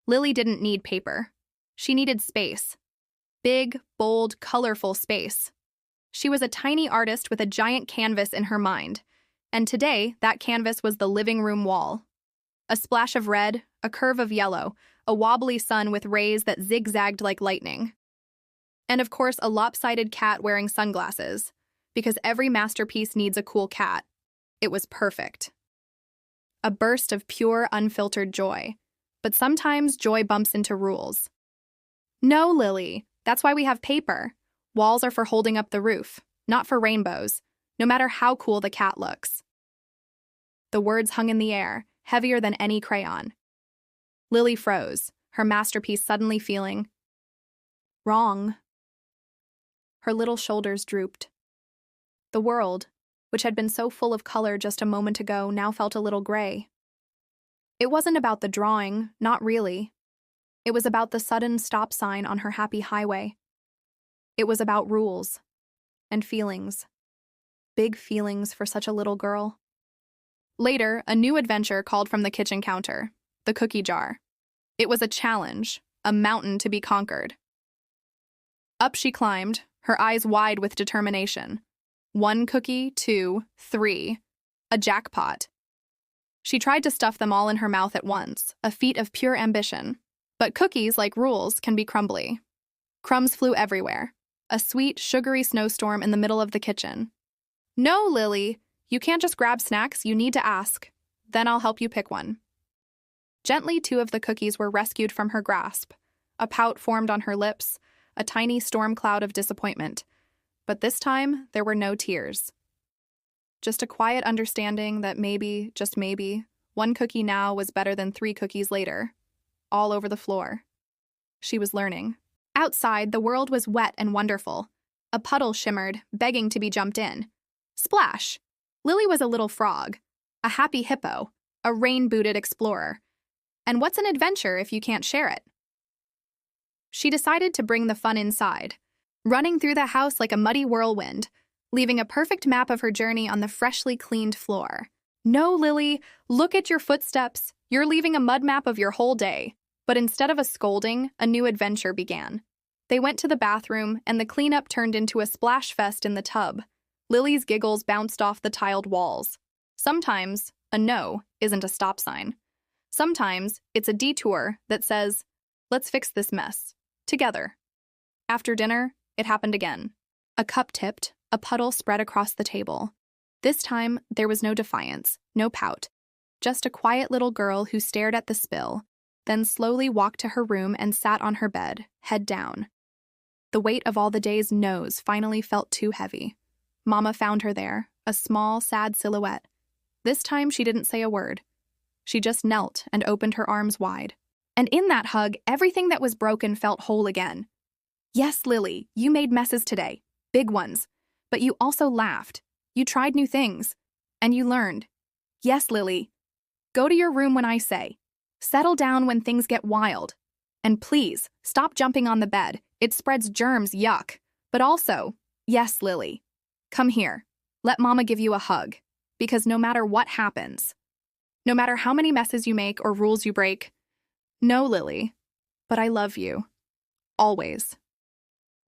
Lily didn't need paper. She needed space. Big, bold, colorful space. She was a tiny artist with a giant canvas in her mind, and today that canvas was the living room wall. A splash of red, a curve of yellow, a wobbly sun with rays that zigzagged like lightning. And of course, a lopsided cat wearing sunglasses, because every masterpiece needs a cool cat. It was perfect. A burst of pure, unfiltered joy. But sometimes joy bumps into rules. No, Lily, that's why we have paper. Walls are for holding up the roof, not for rainbows, no matter how cool the cat looks. The words hung in the air, heavier than any crayon. Lily froze, her masterpiece suddenly feeling wrong. Her little shoulders drooped. The world, which had been so full of color just a moment ago, now felt a little gray. It wasn't about the drawing, not really. It was about the sudden stop sign on her happy highway. It was about rules and feelings. Big feelings for such a little girl. Later, a new adventure called from the kitchen counter, the cookie jar. It was a challenge, a mountain to be conquered. Up she climbed, her eyes wide with determination. 1 cookie, 2, 3. A jackpot. She tried to stuff them all in her mouth at once, a feat of pure ambition. But cookies, like rules, can be crumbly. Crumbs flew everywhere. A sweet, sugary snowstorm in the middle of the kitchen. No, Lily, you can't just grab snacks, you need to ask. Then I'll help you pick one. Gently, 2 of the cookies were rescued from her grasp. A pout formed on her lips, a tiny storm cloud of disappointment. But this time, there were no tears. Just a quiet understanding that maybe, just maybe, 1 cookie now was better than 3 cookies later. All over the floor. She was learning. Outside, the world was wet and wonderful. A puddle shimmered, begging to be jumped in. Splash! Lily was a little frog, a happy hippo, a rain-booted explorer. And what's an adventure if you can't share it? She decided to bring the fun inside, running through the house like a muddy whirlwind, leaving a perfect map of her journey on the freshly cleaned floor. No, Lily, look at your footsteps. You're leaving a mud map of your whole day. But instead of a scolding, a new adventure began. They went to the bathroom, and the cleanup turned into a splash fest in the tub. Lily's giggles bounced off the tiled walls. Sometimes, a no isn't a stop sign. Sometimes, it's a detour that says, let's fix this mess. Together. After dinner, it happened again. A cup tipped, a puddle spread across the table. This time, there was no defiance, no pout. Just a quiet little girl who stared at the spill, then slowly walked to her room and sat on her bed, head down. The weight of all the day's no's finally felt too heavy. Mama found her there, a small, sad silhouette. This time she didn't say a word. She just knelt and opened her arms wide. And in that hug, everything that was broken felt whole again. Yes, Lily, you made messes today, big ones. But you also laughed. You tried new things. And you learned. Yes, Lily. Go to your room when I say. Settle down when things get wild. And please, stop jumping on the bed. It spreads germs, yuck. But also, yes, Lily. Come here. Let Mama give you a hug. Because no matter what happens, no matter how many messes you make or rules you break, no, Lily, but I love you. Always.